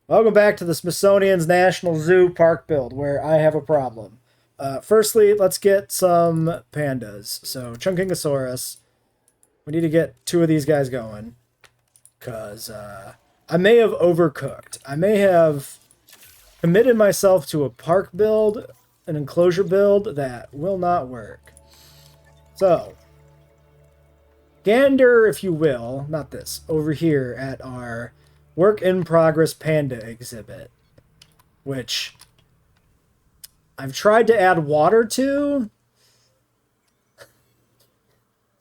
Welcome back to the Smithsonian's National Zoo park build, where I have a problem. Firstly, let's get some pandas. So, Chunkingosaurus. We need to get two of these guys going. Because I may have overcooked. I may have committed myself to a park build, an enclosure build, that will not work. So, gander, if you will, not this, over here at our work in progress panda exhibit, which I've tried to add water to,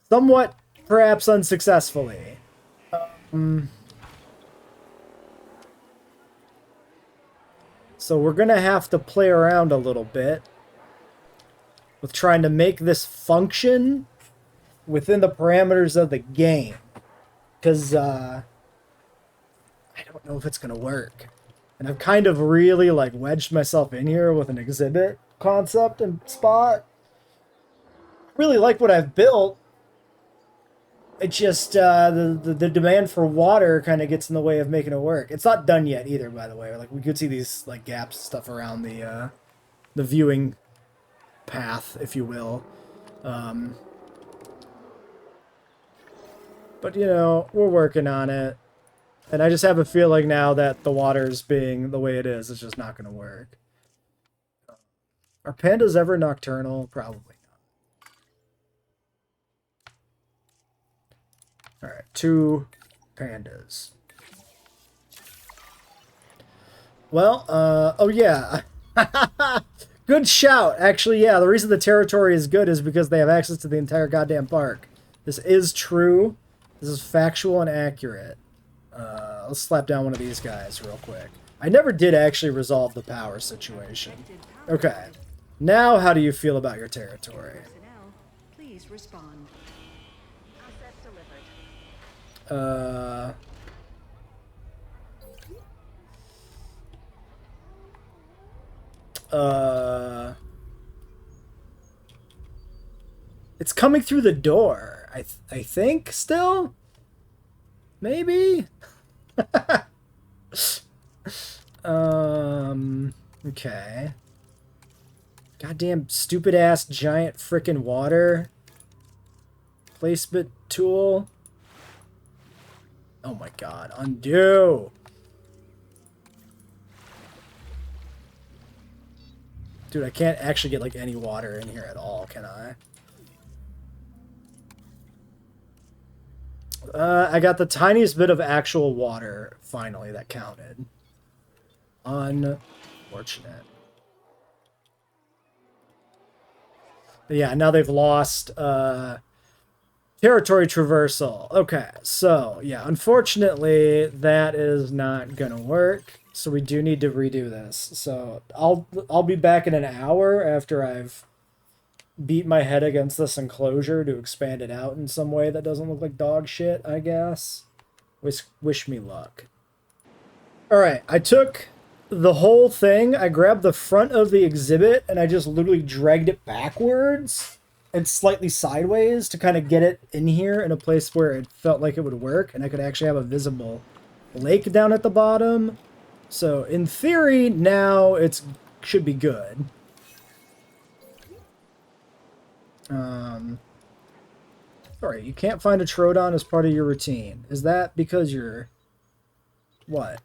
somewhat perhaps unsuccessfully. So we're gonna have to play around a little bit with trying to make this function within the parameters of the game, because I don't know if it's gonna work. And I've kind of really like wedged myself in here with an exhibit concept and spot. Really like what I've built. It just the demand for water kind of gets in the way of making it work. It's not done yet either, by the way. Like we could see these like gaps and stuff around the viewing path, if you will. But you know, we're working on it. And I just have a feeling now that the water's being the way it is, it's just not going to work. Are pandas ever nocturnal? Probably not. Alright, two pandas. Well, oh yeah. Good shout. Actually, yeah, the reason the territory is good is because they have access to the entire goddamn park. This is true. This is factual and accurate. Let's slap down one of these guys real quick. I never did actually resolve the power situation. Okay. Now, how do you feel about your territory? Please respond. It's coming through the door. I think still? Maybe? Okay. Goddamn stupid ass giant frickin' water placement tool. Oh my god, undo! Dude, I can't actually get like any water in here at all, can I? I got the tiniest bit of actual water, finally, that counted. Unfortunate. But yeah, now they've lost territory traversal. Okay, so, yeah, unfortunately, that is not gonna work. So we do need to redo this. So I'll be back in an hour after I've beat my head against this enclosure to expand it out in some way that doesn't look like dog shit, I guess. Wish me luck. Alright, I took the whole thing, I grabbed the front of the exhibit, and I just literally dragged it backwards and slightly sideways to kind of get it in here in a place where it felt like it would work, and I could actually have a visible lake down at the bottom. So, in theory, now it should be good. Alright, you can't find a Troodon as part of your routine. Is that because you're... what?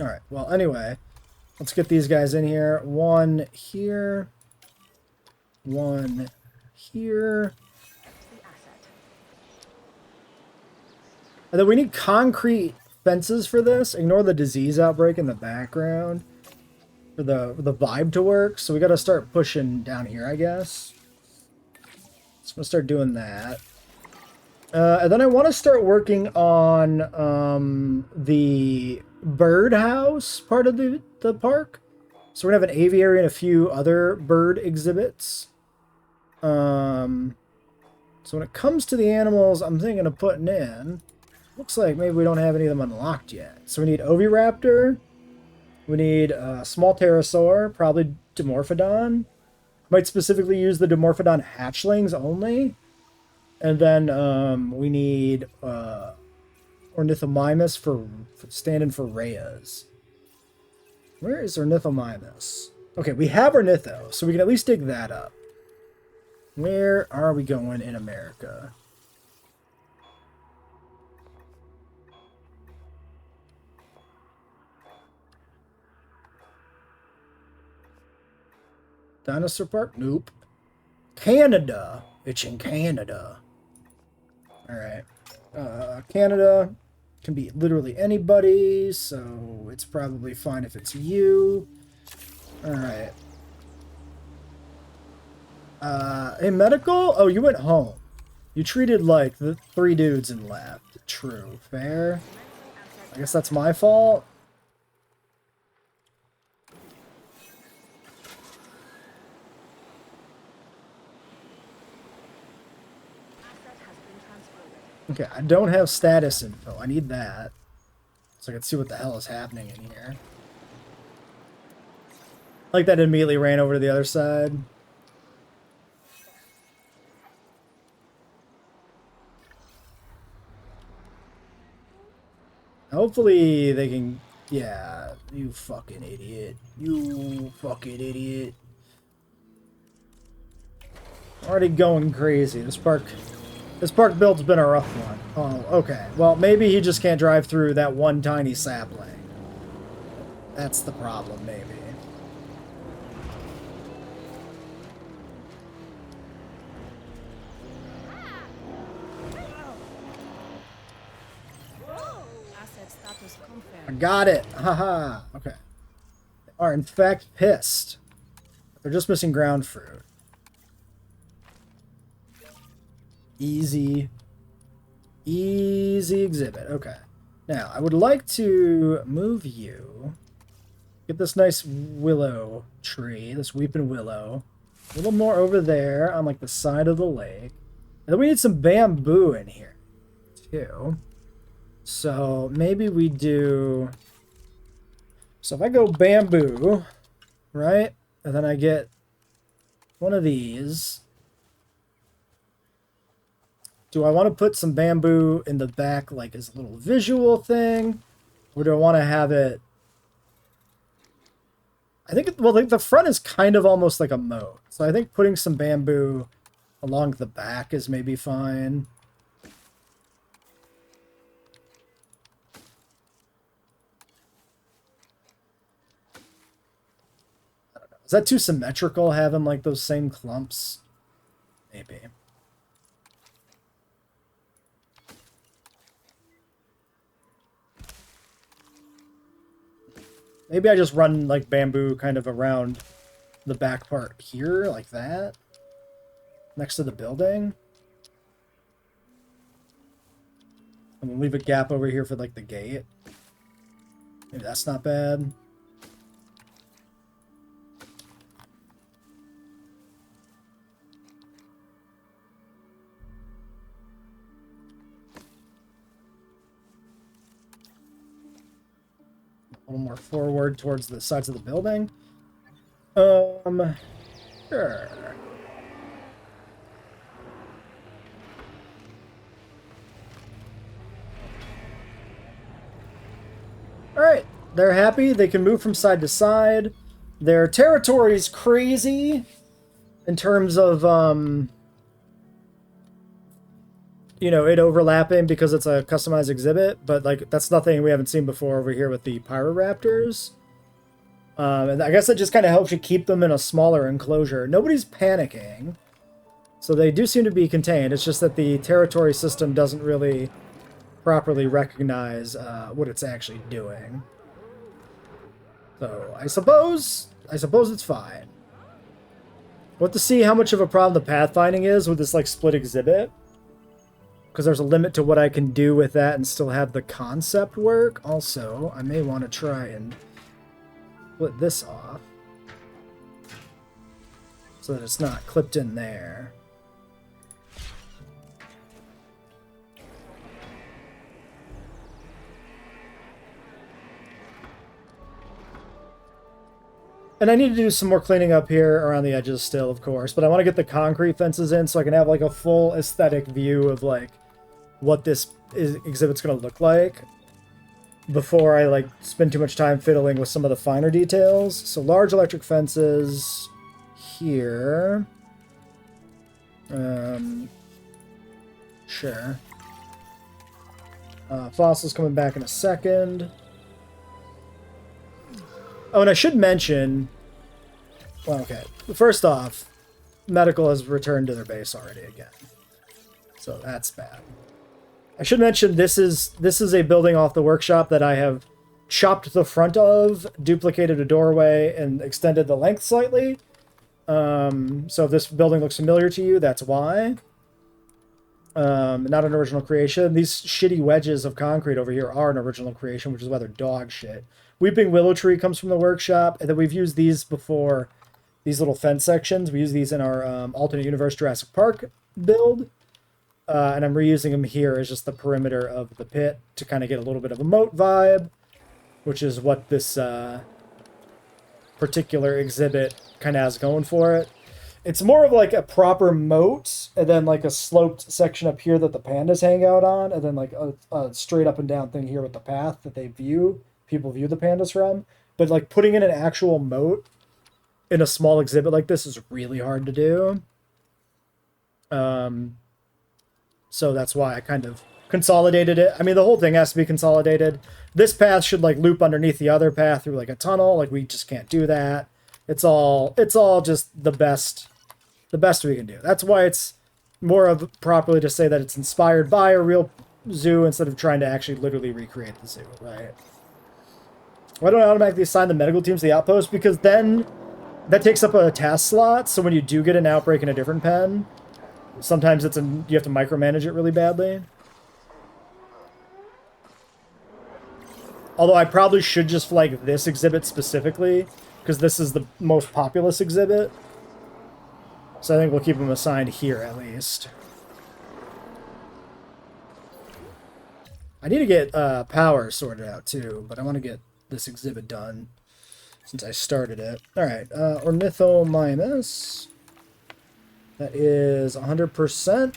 Alright, well, anyway. Let's get these guys in here. One here. One here. And then we need concrete fences for this. Ignore the disease outbreak in the background for the vibe to work. So we got to start pushing down here, I guess. So I'm going to start doing that. And then I want to start working on the birdhouse part of the park. So we're going to have an aviary and a few other bird exhibits. So when it comes to the animals I'm thinking of putting in, looks like maybe we don't have any of them unlocked yet. So we need Oviraptor. We need a small pterosaur, probably Dimorphodon. Might specifically use the Dimorphodon hatchlings only. And then we need Ornithomimus for standing for Rheas. Where is Ornithomimus? Okay, we have Ornitho, so we can at least dig that up. Where are we going in America? Dinosaur Park? Nope. Canada. It's in Canada. Alright. Canada can be literally anybody, so it's probably fine if it's you. Alright. Hey, medical? Oh, you went home. You treated, like, the 3 dudes and left. True. Fair. I guess that's my fault. Okay, I don't have status info. I need that. So I can see what the hell is happening in here. Like that immediately ran over to the other side. Hopefully they can... Yeah, you fucking idiot. You fucking idiot. Already going crazy. This park build's been a rough one. Oh, okay. Well, maybe he just can't drive through that one tiny sapling. That's the problem, maybe. I got it. Haha. Okay. They are in fact pissed. They're just missing ground fruit. Easy. Easy exhibit. Okay. Now, I would like to move you. Get this nice willow tree, this weeping willow. A little more over there on like the side of the lake. And then we need some bamboo in here too. So maybe we do... So if I go bamboo, right? And then I get one of these. Do I want to put some bamboo in the back like as a little visual thing? Or do I want to have it... I think, well, the front is kind of almost like a moat. So I think putting some bamboo along the back is maybe fine. I don't know. Is that too symmetrical, having like those same clumps? Maybe. Maybe I just run like bamboo kind of around the back part here, like that. Next to the building. And we'll leave a gap over here for like the gate. Maybe that's not bad. A little more forward towards the sides of the building. Sure. Alright, they're happy. They can move from side to side. Their territory's crazy in terms of, you know, it overlapping because it's a customized exhibit, but like that's nothing we haven't seen before over here with the Pyroraptors. And I guess it just kind of helps you keep them in a smaller enclosure. Nobody's panicking, so they do seem to be contained. It's just that the territory system doesn't really properly recognize what it's actually doing. So I suppose it's fine. We'll have to see how much of a problem the pathfinding is with this like split exhibit. Because there's a limit to what I can do with that and still have the concept work. Also, I may want to try and split this off so that it's not clipped in there. And I need to do some more cleaning up here around the edges still, of course. But I want to get the concrete fences in so I can have like a full aesthetic view of like what this exhibit's going to look like before I like spend too much time fiddling with some of the finer details. So large electric fences here. Sure. Fossils coming back in a second. Oh, and I should mention... Well, okay. First off, medical has returned to their base already again. So that's bad. I should mention this is a building off the workshop that I have chopped the front of, duplicated a doorway, and extended the length slightly. So if this building looks familiar to you, that's why. Not an original creation. These shitty wedges of concrete over here are an original creation, which is why they're dog shit. Weeping Willow Tree comes from the workshop, and then we've used these before, these little fence sections. We use these in our alternate universe Jurassic Park build, and I'm reusing them here as just the perimeter of the pit to kind of get a little bit of a moat vibe, which is what this particular exhibit kind of has going for it. It's more of like a proper moat, and then like a sloped section up here that the pandas hang out on, and then like a straight up and down thing here with the path that people view the pandas from. But like putting in an actual moat in a small exhibit like this is really hard to do. So that's why I kind of consolidated it. I mean, the whole thing has to be consolidated. This path should like loop underneath the other path through like a tunnel. Like we just can't do that. It's all just the best we can do. That's why it's more of properly to say that it's inspired by a real zoo instead of trying to actually literally recreate the zoo, right? Why don't I automatically assign the medical teams to the outpost? Because then that takes up a task slot. So when you do get an outbreak in a different pen, sometimes you have to micromanage it really badly. Although I probably should just flag this exhibit specifically, because this is the most populous exhibit. So I think we'll keep them assigned here at least. I need to get power sorted out too, but I want to get this exhibit done since I started it. Alright, Ornithomimus. That is 100%.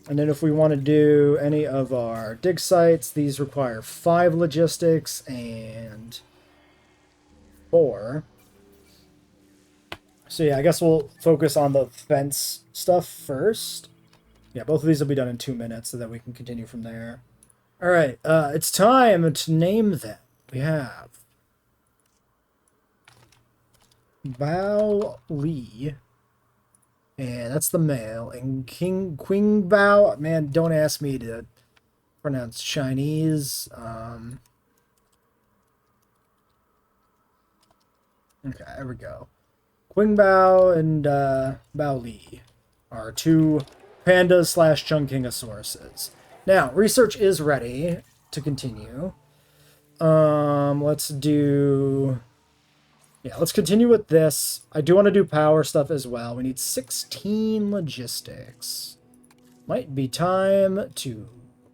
And then if we want to do any of our dig sites, these require 5 logistics and 4. So yeah, I guess we'll focus on the fence stuff first. Yeah, both of these will be done in 2 minutes so that we can continue from there. Alright, it's time to name them. We have Bao Li. And that's the male. And King Qing Bao, man, don't ask me to pronounce Chinese. Okay, there we go. Qing Bao and Bao Li are 2 pandas / Chungkingosauruses. Now, research is ready to continue. Let's continue with this. I do want to do power stuff as well. We need 16 logistics. Might be time to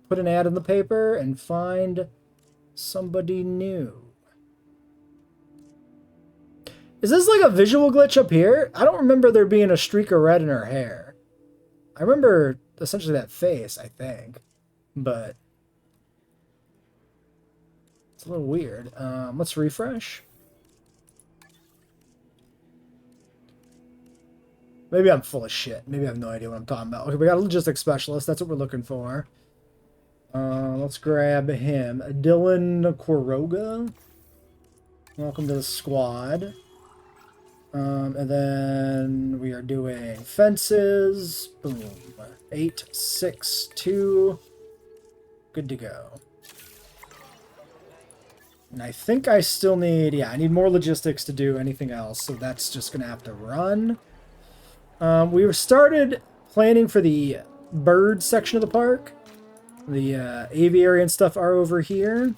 put an ad in the paper and find somebody new. Is this like a visual glitch up here? I don't remember there being a streak of red in her hair. I remember essentially that face, I think. But it's a little weird. Let's refresh. Maybe I'm full of shit. Maybe I have no idea what I'm talking about. Okay, we got a logistics specialist. That's what we're looking for. Let's grab him. Dylan Quiroga. Welcome to the squad. And then we are doing fences. Boom. 8, 6, 2. Good to go. And I think I still need... Yeah, I need more logistics to do anything else. So that's just going to have to run. We started planning for the bird section of the park. The aviary and stuff are over here.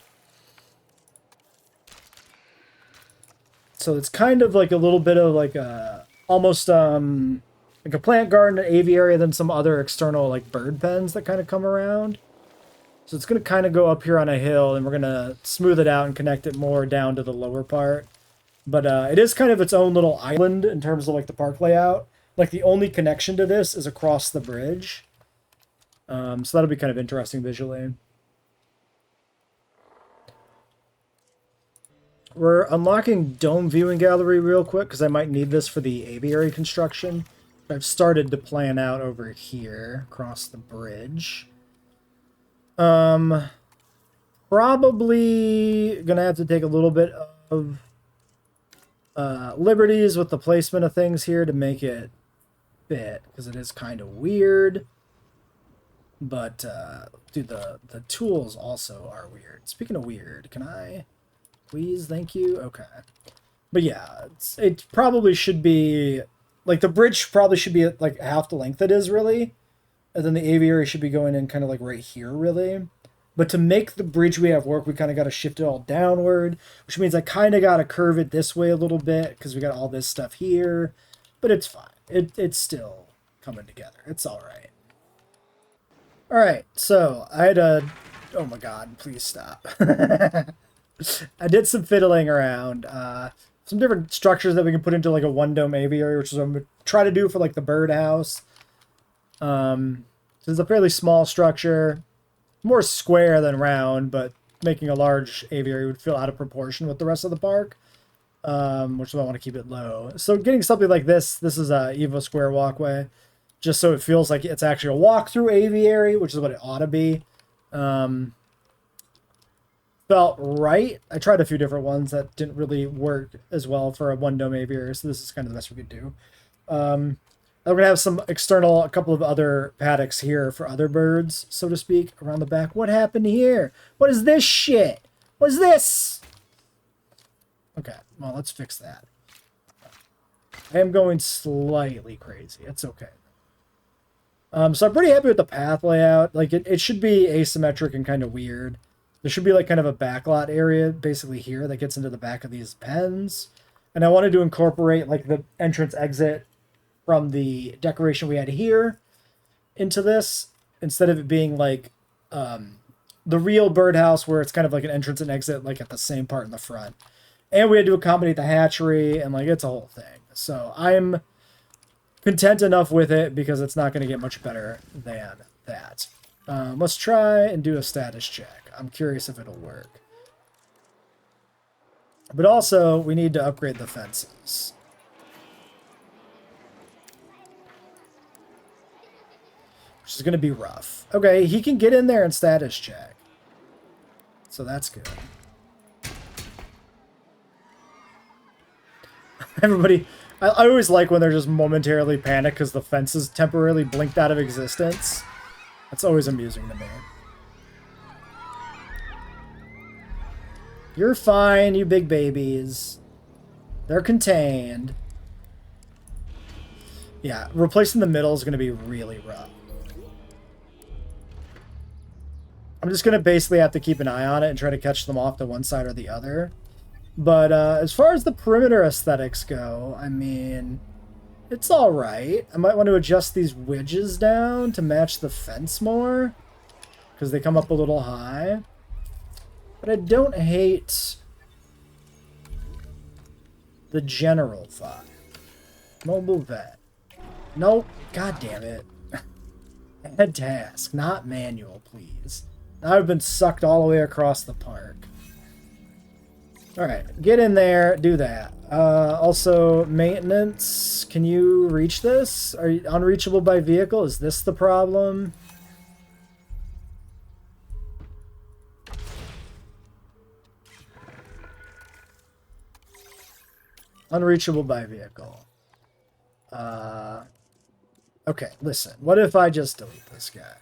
So it's kind of like a little bit of like a, almost like a plant garden, an aviary, then some other external like bird pens that kind of come around. So it's going to kind of go up here on a hill, and we're going to smooth it out and connect it more down to the lower part. But it is kind of its own little island in terms of like the park layout. Like the only connection to this is across the bridge. So that'll be kind of interesting visually. We're unlocking dome viewing gallery real quick because I might need this for the aviary construction. I've started to plan out over here across the bridge. Probably gonna have to take a little bit of liberties with the placement of things here to make it fit because it is kind of weird. But dude, the tools also are weird. Speaking of weird, can I please? Thank you. Okay. But yeah, it probably should be like the bridge probably should be like half the length it is really. And then the aviary should be going in kind of like right here really. But to make the bridge we have work, we kind of got to shift it all downward, which means I kind of got to curve it this way a little bit because we got all this stuff here. But it's fine. It's still coming together. It's all right. All right, so I had a... Oh my god, please stop. I did some fiddling around. Some different structures that we can put into like a one-dome aviary, which is what I'm going to try to do for like the birdhouse. It's a fairly small structure. More square than round, but making a large aviary would feel out of proportion with the rest of the park. Which is why I want to keep it low. So getting something like this is a Evo Square walkway. Just so it feels like it's actually a walk-through aviary, which is what it ought to be. Felt right. I tried a few different ones that didn't really work as well for a one-dome aviary, so this is kind of the best we could do. We're going to have some external, a couple of other paddocks here for other birds, so to speak, around the back. What happened here? What is this shit? What is this? Okay, well, let's fix that. I am going slightly crazy. It's okay. So I'm pretty happy with the path layout. Like, it should be asymmetric and kind of weird. There should be, like, kind of a backlot area, basically here, that gets into the back of these pens. And I wanted to incorporate, like, the entrance-exit from the decoration we had here into this, instead of it being, like, the real birdhouse, where it's kind of like an entrance and exit, like, at the same part in the front. And we had to accommodate the hatchery, and, like, it's a whole thing. So I'm content enough with it because it's not going to get much better than that. Let's try and do a status check. I'm curious if it'll work. But also, we need to upgrade the fences. Which is going to be rough. Okay, he can get in there and status check. So that's good. Everybody... I always like when they're just momentarily panicked because the fence is temporarily blinked out of existence. That's always amusing to me. You're fine, you big babies. They're contained. Yeah, replacing the middle is going to be really rough. I'm just going to basically have to keep an eye on it and try to catch them off to one side or the other. But as far as the perimeter aesthetics go, I mean, it's all right. I might want to adjust these wedges down to match the fence more, because they come up a little high. But I don't hate the general vibe. Mobile vet. Nope. God damn it. Head task, not manual, please. Now I've been sucked all the way across the park. Alright, get in there, do that. Also, maintenance. Can you reach this? Are you unreachable by vehicle? Is this the problem? Unreachable by vehicle. Okay, listen. What if I just delete this guy?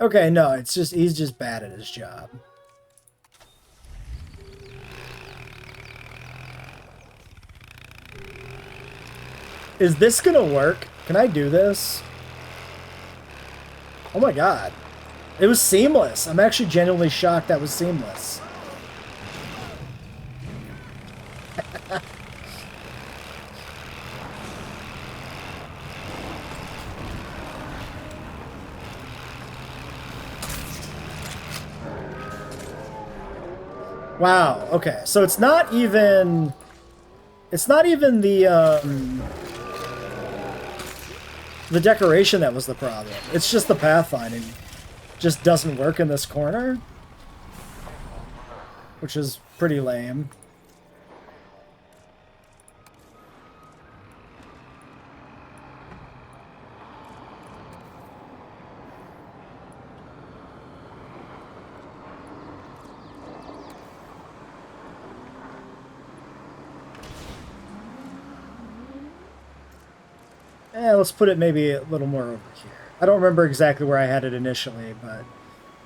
Okay, no, it's just, he's just bad at his job. Is this gonna work? Can I do this? Oh my god. It was seamless. I'm actually genuinely shocked that was seamless. Wow, okay. So it's not even... It's not even the decoration that was the problem. It's just the pathfinding just doesn't work in this corner, which is pretty lame. Let's put it maybe a little more over here. I don't remember exactly where I had it initially, but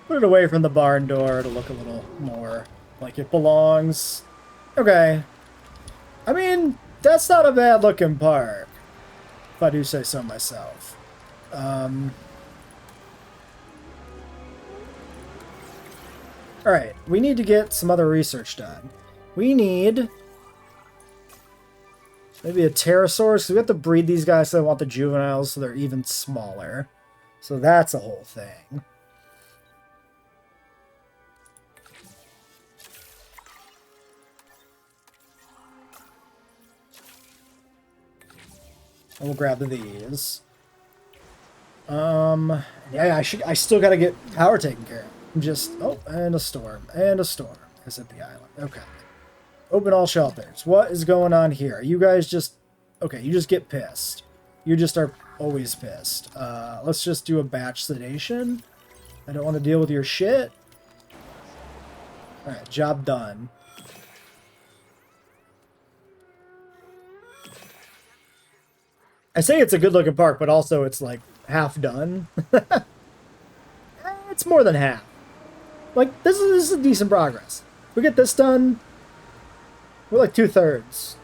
put it away from the barn door to look a little more like it belongs. Okay. I mean, that's not a bad looking park, if I do say so myself. Alright, we need to get some other research done. We need... maybe a pterosaurus, because we have to breed these guys so I want the juveniles so they're even smaller. So that's a whole thing. And we'll grab these. Yeah, I still gotta get power taken care of. I'm just, oh, and a storm, is at the island. Okay. Open all shelters. What is going on here? You guys just... okay, you just get pissed. You just are always pissed. Let's just do a batch sedation. I don't want to deal with your shit. Alright, job done. I say it's a good-looking park, but also it's, like, half done. It's more than half. Like, this is decent progress. We get this done... we're like 2/3.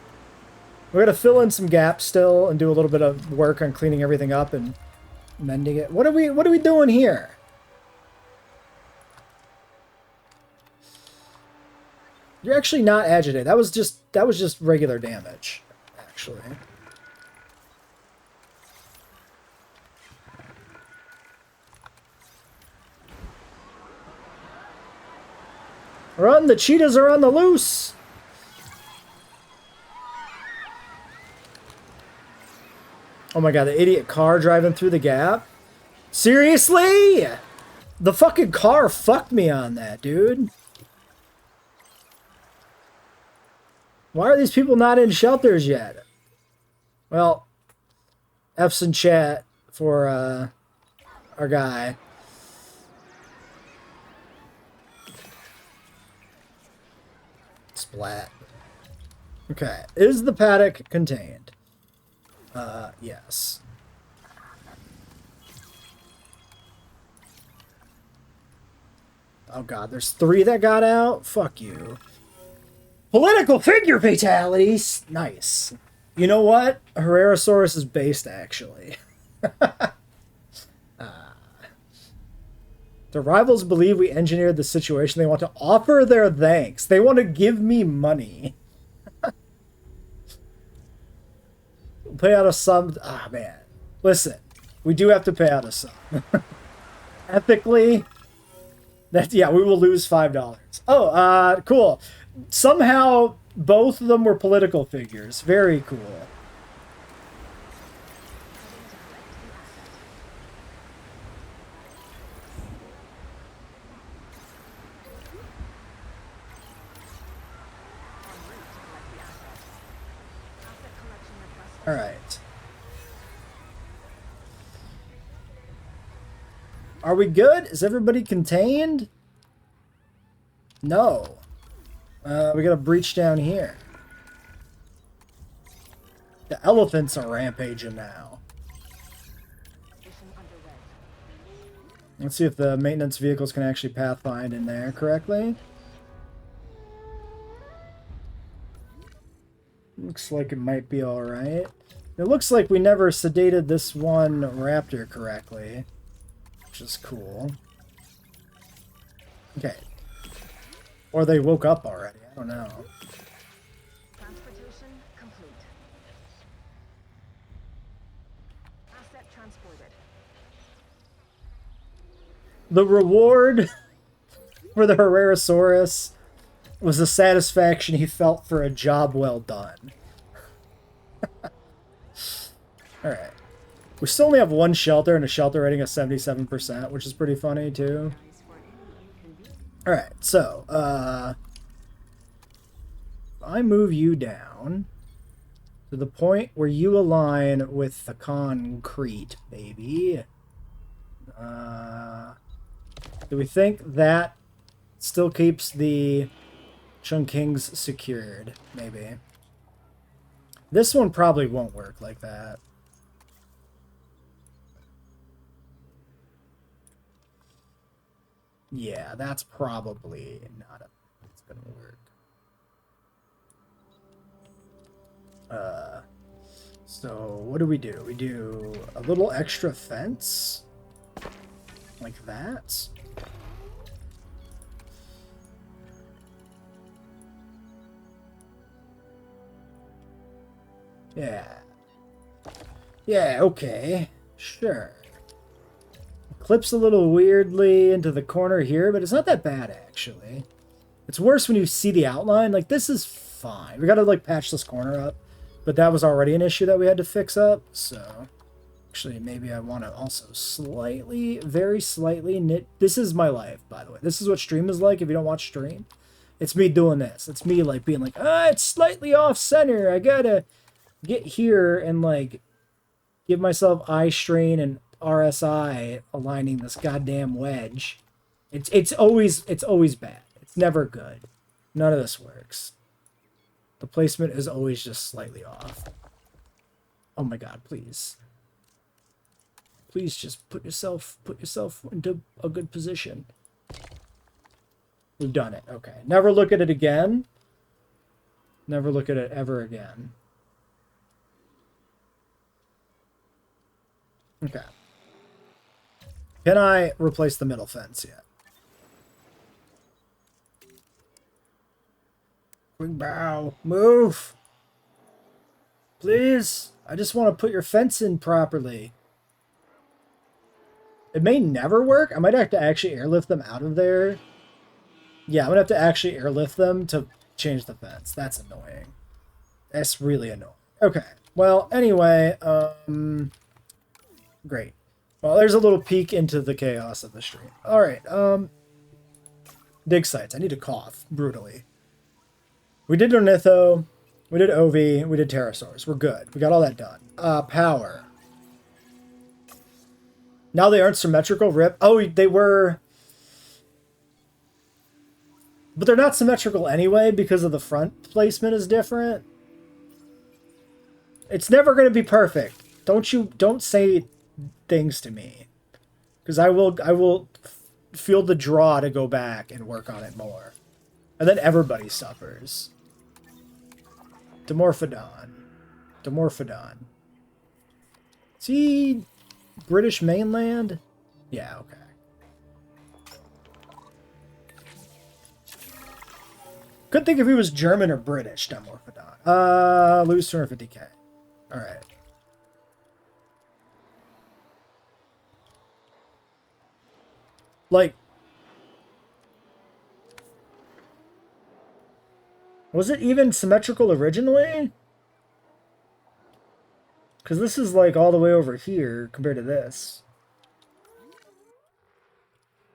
We're gonna fill in some gaps still and do a little bit of work on cleaning everything up and mending it. What are we doing here? You're actually not agitated. That was just regular damage, actually. Run! The cheetahs are on the loose! Oh my god, the idiot car driving through the gap? Seriously? The fucking car fucked me on that, dude. Why are these people not in shelters yet? Well, F's in chat for our guy. Splat. Okay, is the paddock contained? Yes. Oh god, there's 3 that got out? Fuck you. Political figure fatalities! Nice. You know what? Herrerasaurus is based, actually. The rivals believe we engineered the situation. They want to offer their thanks. They want to give me money. Pay out a sum. Ah, man. Listen, we do have to pay out a sum. Ethically, yeah, we will lose $5. Oh, cool. Somehow, both of them were political figures. Very cool. All right. Are we good? Is everybody contained? No. We got a breach down here. The elephants are rampaging now. Let's see if the maintenance vehicles can actually pathfind in there correctly. Looks like it might be alright. It looks like we never sedated this one raptor correctly, which is cool. Okay. Or they woke up already. I don't know. Transportation complete. Asset transported. The reward for the Herrerasaurus was the satisfaction he felt for a job well done. Alright. We still only have one shelter and a shelter rating of 77%, which is pretty funny too. Alright, so, I move you down to the point where you align with the concrete, baby. Do we think that still keeps the Chungkings secured? Maybe. This one probably won't work like that. Yeah, that's probably not it's gonna work. So what do? We do a little extra fence like that. Yeah. Yeah, okay. Sure. Clips a little weirdly into the corner here, but it's not that bad, actually. It's worse when you see the outline. Like, this is fine. We gotta, like, patch this corner up. But that was already an issue that we had to fix up, so... Actually, maybe I want to also slightly, very slightly knit... This is my life, by the way. This is what stream is like if you don't watch stream. It's me doing this. It's me, like, being like, it's slightly off-center. I gotta get here and, like, give myself eye strain and RSI aligning this goddamn wedge. It's always bad. It's never good. None of this works. The placement is always just slightly off. Oh my god, please. Please just put yourself into a good position. We've done it. Okay. Never look at it again. Never look at it ever again. Okay. Can I replace the middle fence yet? Quick bow. Move! Please! I just want to put your fence in properly. It may never work. I might have to actually airlift them out of there. Yeah, I'm going to have to actually airlift them to change the fence. That's annoying. That's really annoying. Okay. Well, anyway, great. Well, there's a little peek into the chaos of the stream. Alright, dig sites. I need to cough brutally. We did Ornitho, we did Ovi, we did Pterosaurs. We're good. We got all that done. Power. Now they aren't symmetrical, rip. Oh, they were... But they're not symmetrical anyway because of the front placement is different. It's never going to be perfect. Don't say things to me. Because I will feel the draw to go back and work on it more. And then everybody suffers. Dimorphodon. Dimorphodon. See... British mainland? Yeah, okay. Couldn't think if he was German or British, Dimorphodon. Lose 250k. Alright. Like... Was it even symmetrical originally? Because this is like all the way over here compared to this.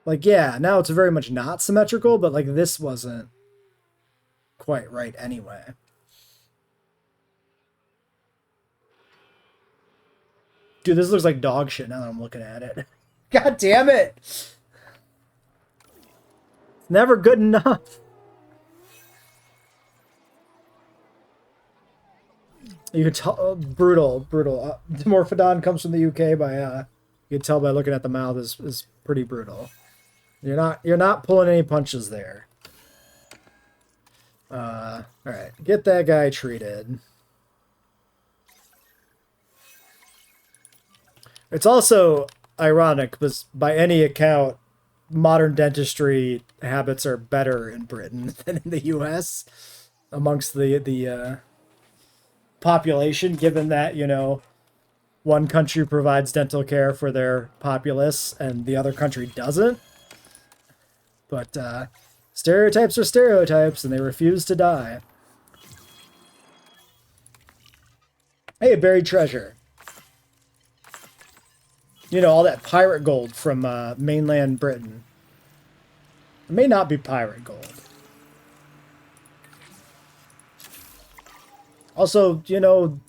Like, yeah, now it's very much not symmetrical, but like this wasn't quite right anyway. Dude, this looks like dog shit now that I'm looking at it. God damn it! It's never good enough. You can tell, brutal. Dimorphodon comes from the UK by, you can tell by looking at the mouth is pretty brutal. You're not pulling any punches there. Alright, get that guy treated. It's also ironic, because by any account, modern dentistry habits are better in Britain than in the US, amongst the population, given that, you know, one country provides dental care for their populace and the other country doesn't. But Stereotypes are stereotypes, and they refuse to die. Hey, buried treasure. You know, all that pirate gold from mainland Britain. It may not be pirate gold. Also, you know,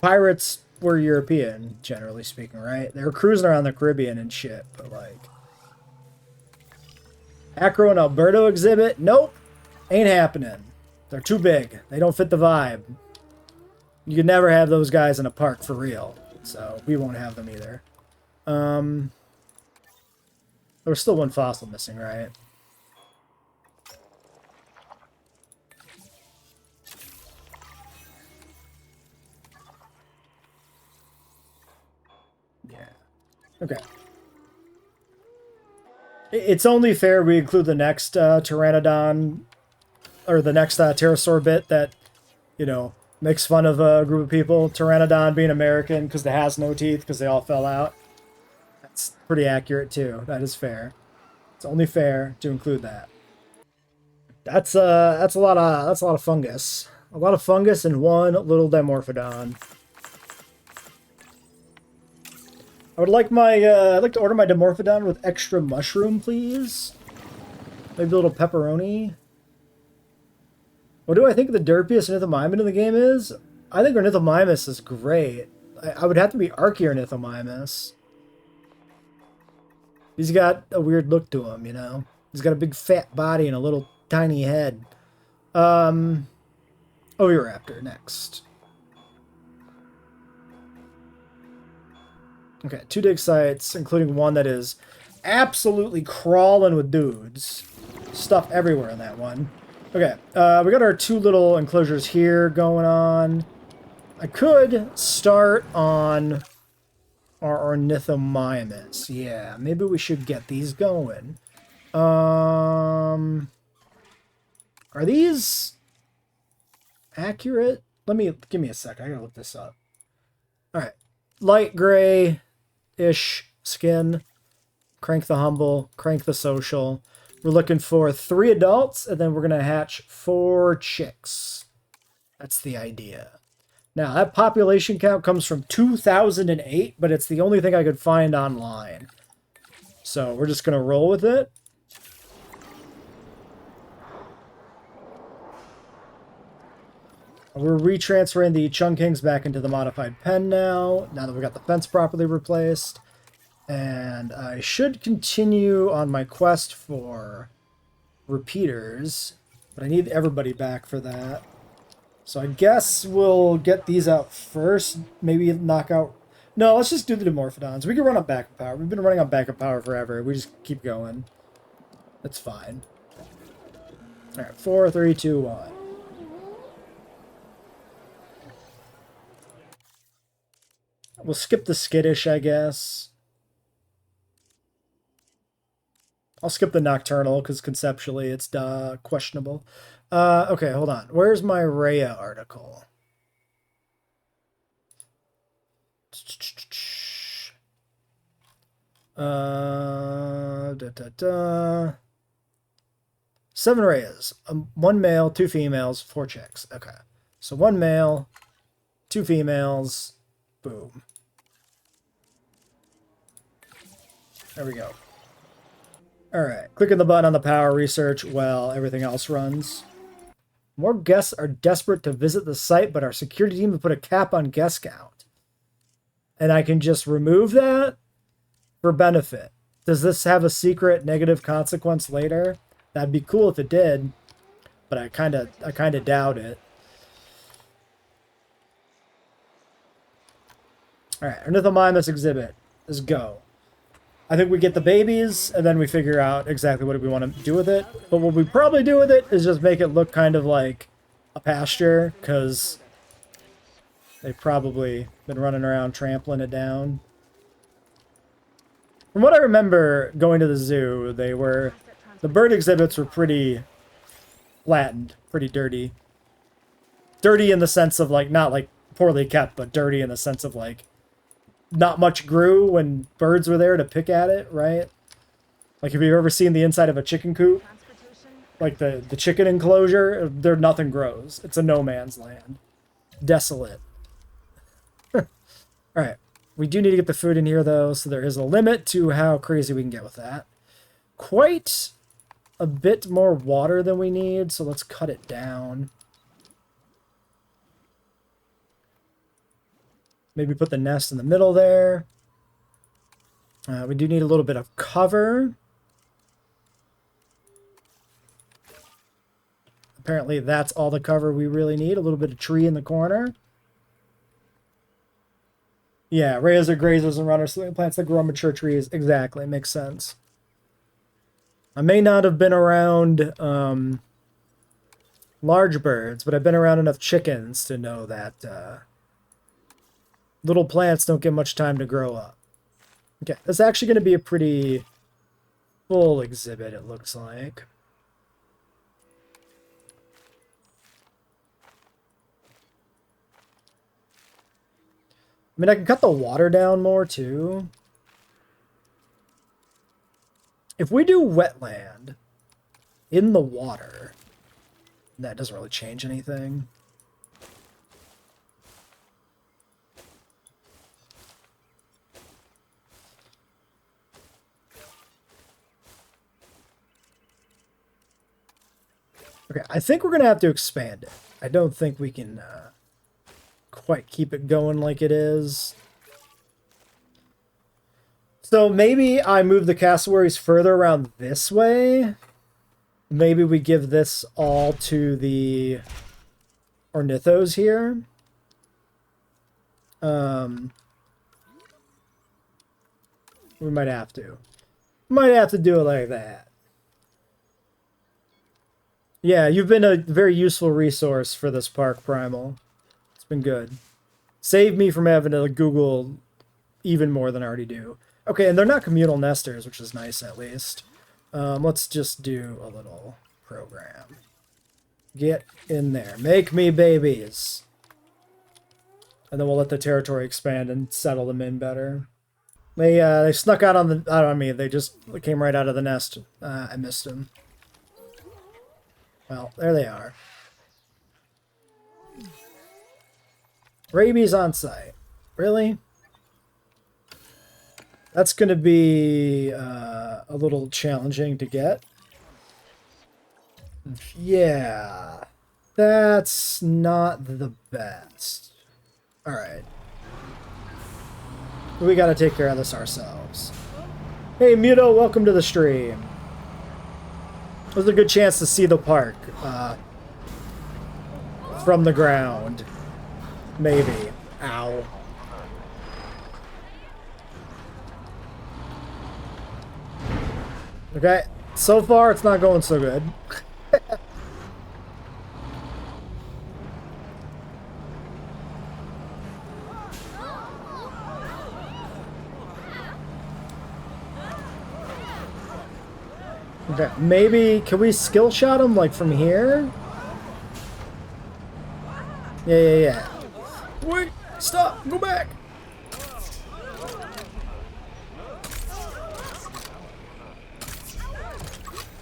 pirates were European, generally speaking, right? They were cruising around the Caribbean and shit, but like... Acro and Alberto exhibit? Nope. Ain't happening. They're too big. They don't fit the vibe. You could never have those guys in a park for real. So, we won't have them either. There was still one fossil missing, right? Yeah. Okay. It's only fair we include the next Pteranodon, or the next pterosaur bit that, you know, makes fun of a group of people. Pteranodon being American because it has no teeth because they all fell out. That's pretty accurate too. That is fair. It's only fair to include that. That's a lot of fungus. A lot of fungus in one little Dimorphodon. I'd like to order my Dimorphodon with extra mushroom, please. Maybe a little pepperoni. What do I think the derpiest Ornithomimus in the game is? I think Ornithomimus is great. I would have to be Archaeornithomimus. He's got a weird look to him, you know? He's got a big fat body and a little tiny head. Oviraptor next. Okay, 2 dig sites, including one that is absolutely crawling with dudes. Stuff everywhere in that one. Okay, we got our 2 little enclosures here going on. I could start on our Ornithomimus. Yeah, maybe we should get these going. Are these accurate? Give me a sec. I gotta look this up. All right, light gray-ish skin. Crank the humble, crank the social. We're looking for 3 adults, and then we're gonna hatch 4 chicks. That's the idea. Now, that population count comes from 2008, but it's the only thing I could find online. So we're just going to roll with it. We're retransferring the Chunkings back into the modified pen now that we got the fence properly replaced. And I should continue on my quest for repeaters, but I need everybody back for that. So I guess we'll get these out first. Maybe knock out... No, let's just do the Dimorphodons. We can run on backup power. We've been running on backup power forever. We just keep going. That's fine. Alright, 4, 3, 2, 1. We'll skip the skittish, I guess. I'll skip the nocturnal, because conceptually it's questionable. Okay, hold on. Where's my Rhea article? Seven Rheas. 1 male, 2 females, 4 chicks. Okay. So 1 male, 2 females. Boom. There we go. Alright, clicking the button on the power research while everything else runs. More guests are desperate to visit the site, but our security team has put a cap on guest count. And I can just remove that for benefit. Does this have a secret negative consequence later? That'd be cool if it did, but I kind of doubt it. Alright, Ornithomimus exhibit. Let's go. I think we get the babies, and then we figure out exactly what we want to do with it. But what we probably do with it is just make it look kind of like a pasture, because they've probably been running around trampling it down. From what I remember going to the zoo, the bird exhibits were pretty flattened, pretty dirty. Dirty in the sense of, like, not like poorly kept, but dirty in the sense of, like, not much grew when birds were there to pick at it, right? Like, have you ever seen the inside of a chicken coop? like the chicken enclosure, there nothing grows. It's a no man's land. Desolate. Alright. We do need to get the food in here, though, so there is a limit to how crazy we can get with that. Quite a bit more water than we need, so let's cut it down. Maybe put the nest in the middle there. We do need a little bit of cover. Apparently that's all the cover we really need. A little bit of tree in the corner. Yeah, rails are grazers and runners, so plants that grow on mature trees. Exactly, makes sense. I may not have been around large birds, but I've been around enough chickens to know that little plants don't get much time to grow up. Okay, that's actually going to be a pretty full exhibit, it looks like. I mean, I can cut the water down more, too. If we do wetland in the water, that doesn't really change anything. Okay, I think we're going to have to expand it. I don't think we can quite keep it going like it is. So maybe I move the cassowaries further around this way. Maybe we give this all to the ornithos here. We might have to. Might have to do it like that. Yeah, you've been a very useful resource for this park, Primal. It's been good. Save me from having to Google even more than I already do. Okay, and they're not communal nesters, which is nice at least. Let's just do a little program. Get in there. Make me babies. And then we'll let the territory expand and settle them in better. They snuck out on the... I mean, they just came right out of the nest. I missed them. Well, there they are. Rabies on site. Really? That's going to be a little challenging to get. Yeah. That's not the best. Alright. We got to take care of this ourselves. Hey, Muto, welcome to the stream. It was a good chance to see the park from the ground. Maybe. Ow. Okay, so far it's not going so good. Okay, maybe, can we skill shot him, like, from here? Yeah. Wait, stop, go back!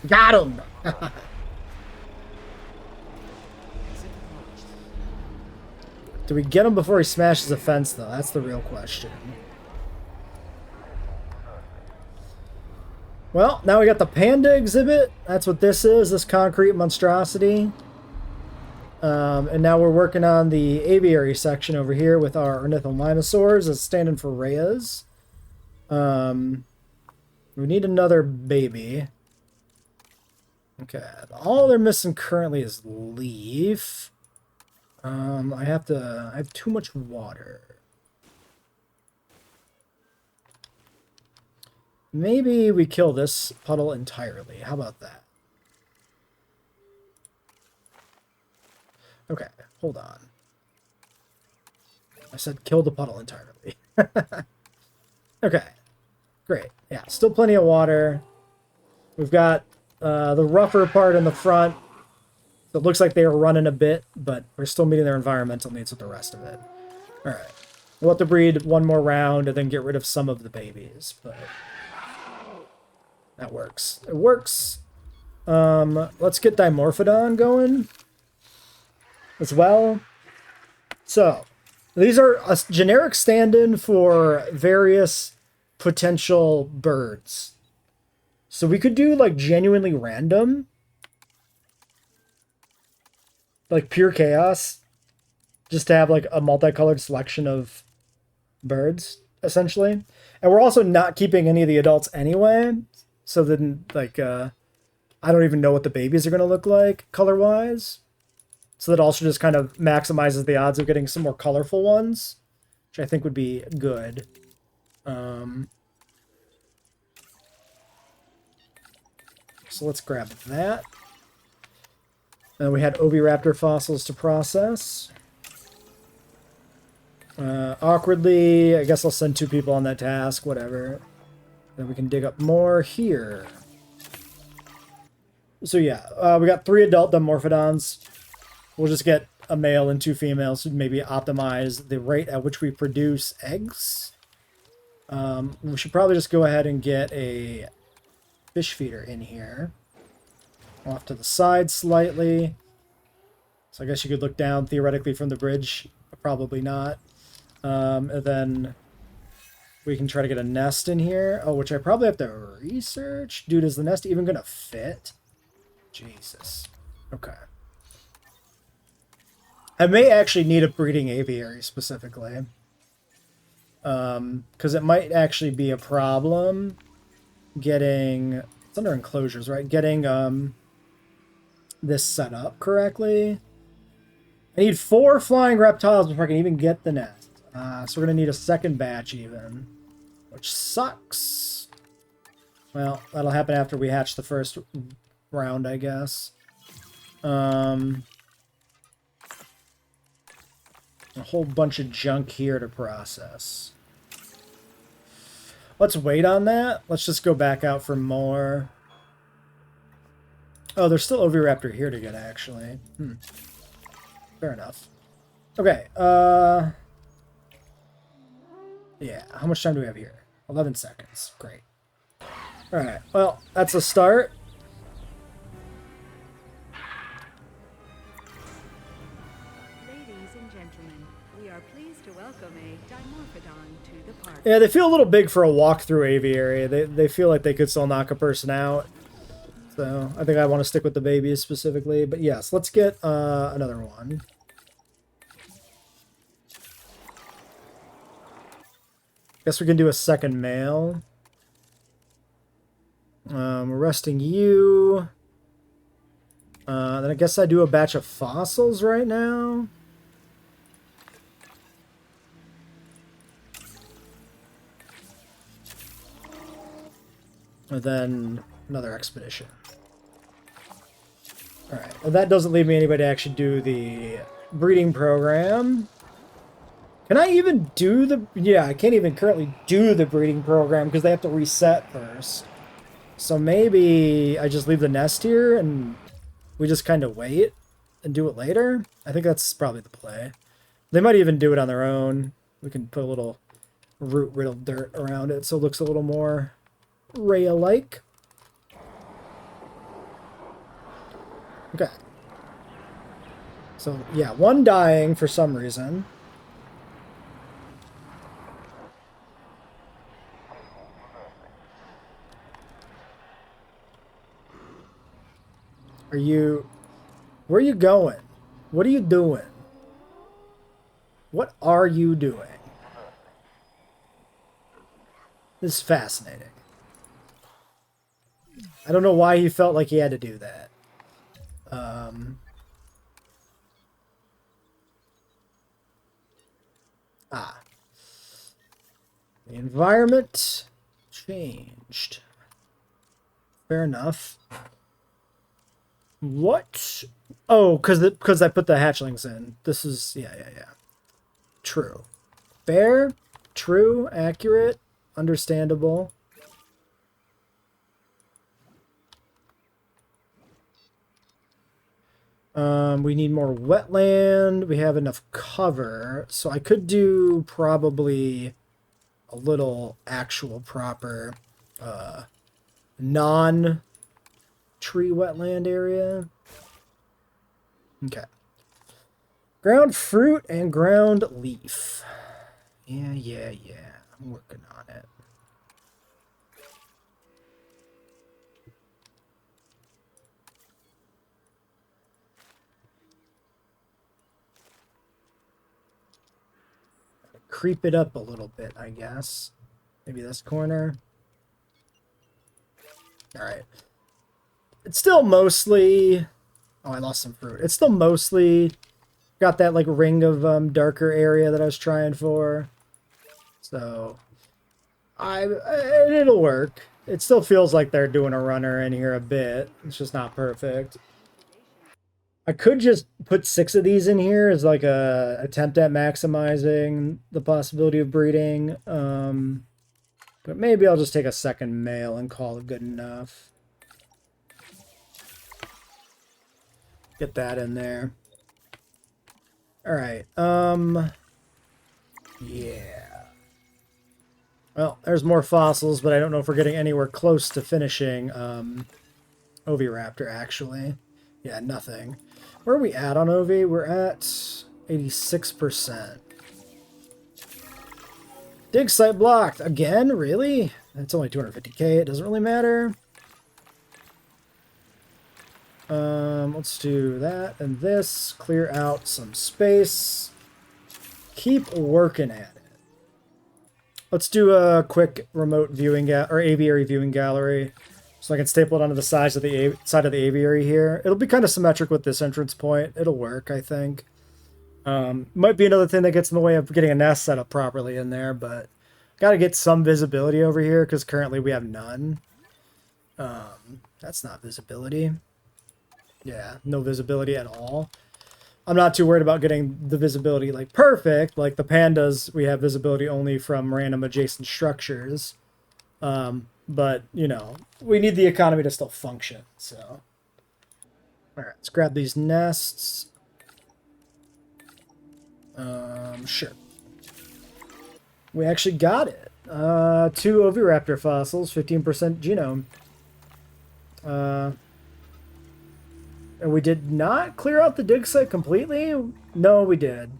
Got him! Do we get him before he smashes a fence, though? That's the real question. Well, now we got the panda exhibit. That's what this is, this concrete monstrosity. And now we're working on the aviary section over here with our ornitholinosaurs. It's standing for Rheas. We need another baby. Okay, all they're missing currently is leaf. I have too much water. Maybe we kill this puddle entirely. How about that? Okay, hold on. I said kill the puddle entirely. Okay, great. Yeah, still plenty of water. We've got the rougher part in the front. It looks like they are running a bit, but we're still meeting their environmental needs with the rest of it. Alright. We'll have to breed one more round and then get rid of some of the babies, but that works. It works. Let's get Dimorphodon going as well. So, these are a generic stand-in for various potential birds. So we could do, like, genuinely random. Like, pure chaos. Just to have, like, a multicolored selection of birds, essentially. And we're also not keeping any of the adults anyway. So then, like, I don't even know what the babies are going to look like, color-wise. So that also just kind of maximizes the odds of getting some more colorful ones, which I think would be good. So let's grab that. And we had Oviraptor fossils to process. Awkwardly, I guess I'll send 2 people on that task, whatever. Then we can dig up more here. So yeah, we got 3 adult Dimorphodons. We'll just get a male and 2 females to maybe optimize the rate at which we produce eggs. We should probably just go ahead and get a fish feeder in here. Off to the side slightly. So I guess you could look down theoretically from the bridge. Probably not. And then we can try to get a nest in here. Oh, which I probably have to research. Dude, is the nest even going to fit? Jesus. Okay. I may actually need a breeding aviary specifically. Because it might actually be a problem getting... It's under enclosures, right? Getting this set up correctly. I need 4 flying reptiles before I can even get the nest. So we're going to need a second batch even. Which sucks. Well, that'll happen after we hatch the first round, I guess. A whole bunch of junk here to process. Let's wait on that. Let's just go back out for more. Oh, there's still Oviraptor here to get, actually. Fair enough. Okay, yeah, how much time do we have here? 11 seconds. Great. Alright, well, that's a start. Ladies and gentlemen, we are pleased to welcome a Dimorphodon to the park. Yeah, they feel a little big for a walk-through aviary. They feel like they could still knock a person out. So, I think I want to stick with the babies specifically. But yes, let's get another one. Guess we can do a second male. We're resting you. Then I guess I do a batch of fossils right now. And then another expedition. Alright, well, that doesn't leave me anybody to actually do the breeding program. Can I even do the... Yeah, I can't even currently do the breeding program because they have to reset first. So maybe I just leave the nest here and we just kind of wait and do it later? I think that's probably the play. They might even do it on their own. We can put a little root-riddled dirt around it so it looks a little more Rhea-like. Okay. So, yeah, one dying for some reason. Are you... Where are you going? What are you doing? What are you doing? This is fascinating. I don't know why he felt like he had to do that. The environment changed. Fair enough. What? Oh, because I put the hatchlings in. This is... Yeah. True. Fair. True. Accurate. Understandable. We need more wetland. We have enough cover. So I could do probably a little actual proper non-tree tree wetland area. Okay. Ground fruit and ground leaf. Yeah. I'm working on it. Creep it up a little bit, I guess. Maybe this corner. Alright. It's still mostly... Oh, I lost some fruit. It's still mostly got that like ring of darker area that I was trying for. So it'll work. It still feels like they're doing a runner in here a bit. It's just not perfect. I could just put 6 of these in here as like a attempt at maximizing the possibility of breeding. But maybe I'll just take a second male and call it good enough. Get that in there. Alright, yeah. Well, there's more fossils, but I don't know if we're getting anywhere close to finishing, Oviraptor, actually. Yeah, nothing. Where are we at on Ovi? We're at 86%. Dig site blocked. Again? Really? It's only 250k. It doesn't really matter. Let's do that and this. Clear out some space. Keep working at it. Let's do a quick remote viewing or aviary viewing gallery, so I can staple it onto the sides of the side of the aviary here. It'll be kind of symmetric with this entrance point. It'll work, I think. Might be another thing that gets in the way of getting a nest set up properly in there, but got to get some visibility over here because currently we have none. That's not visibility. Yeah, no visibility at all. I'm not too worried about getting the visibility like perfect. Like the pandas, we have visibility only from random adjacent structures. But, you know, we need the economy to still function, so. Alright, let's grab these nests. Sure. We actually got it. 2 Oviraptor fossils, 15% genome. And we did not clear out the dig site completely? No, we did.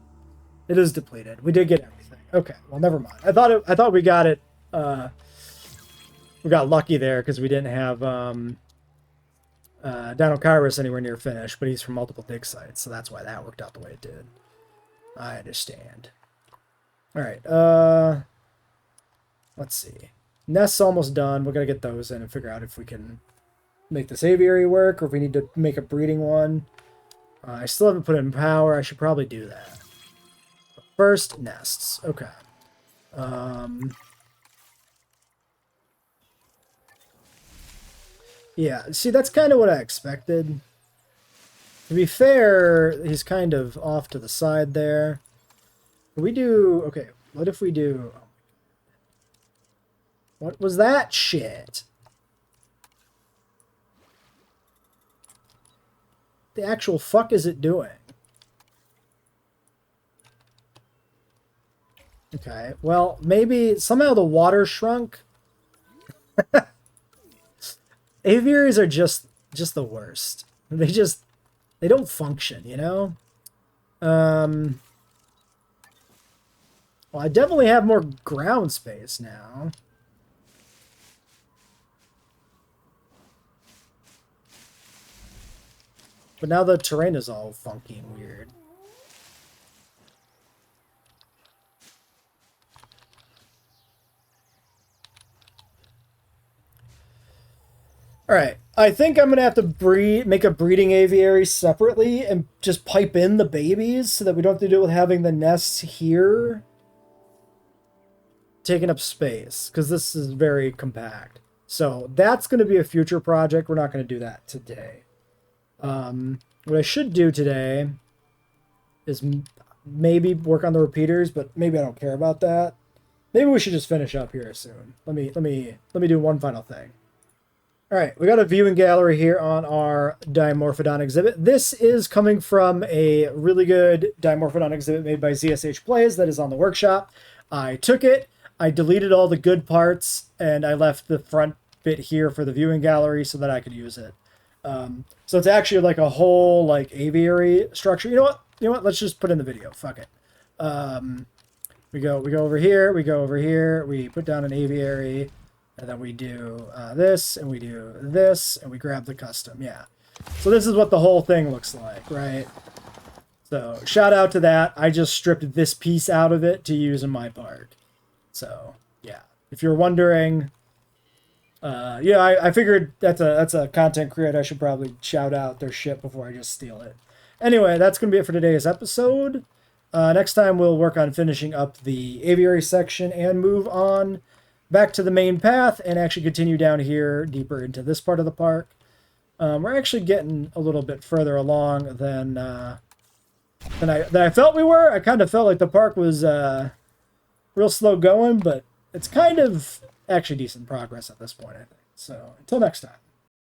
It is depleted. We did get everything. Okay, well, never mind. I thought we got it. We got lucky there because we didn't have Dinokairos anywhere near finished, but he's from multiple dig sites, so that's why that worked out the way it did. I understand. Alright, let's see. Nest's almost done. We're going to get those in and figure out if we can make this aviary work or if we need to make a breeding one. I still haven't put in power. I should probably do that. But first, nests. Okay. Yeah, see, that's kind of what I expected. To be fair, he's kind of off to the side there. We do... Okay, what if we do... What was that shit? The actual fuck is it doing? Okay, well, maybe somehow the water shrunk. Aviaries are just the worst. They don't function, you know? Well, I definitely have more ground space now. But now the terrain is all funky and weird. Alright, I think I'm going to have to make a breeding aviary separately and just pipe in the babies so that we don't have to deal with having the nests here taking up space, because this is very compact. So that's going to be a future project. We're not going to do that today. What I should do today is maybe work on the repeaters, but maybe I don't care about that. Maybe we should just finish up here soon. Let me do one final thing. All right, we got a viewing gallery here on our Dimorphodon exhibit. This is coming from a really good Dimorphodon exhibit made by ZSH Plays that is on the workshop. I took it, I deleted all the good parts, and I left the front bit here for the viewing gallery so that I could use it. So it's actually like a whole like aviary structure. You know what? You know what? Let's just put in the video. Fuck it. We go over here. We go over here. We put down an aviary, and then we do this, and we do this, and we grab the custom. Yeah. So this is what the whole thing looks like, right? So shout out to that. I just stripped this piece out of it to use in my park. So yeah, if you're wondering, yeah, I figured that's a content creator. I should probably shout out their shit before I just steal it. Anyway, that's gonna be it for today's episode. Next time we'll work on finishing up the aviary section and move on back to the main path and actually continue down here deeper into this part of the park. We're actually getting a little bit further along than I felt we were. I kind of felt like the park was real slow going, but it's kind of actually decent progress at this point, I think. So until next time.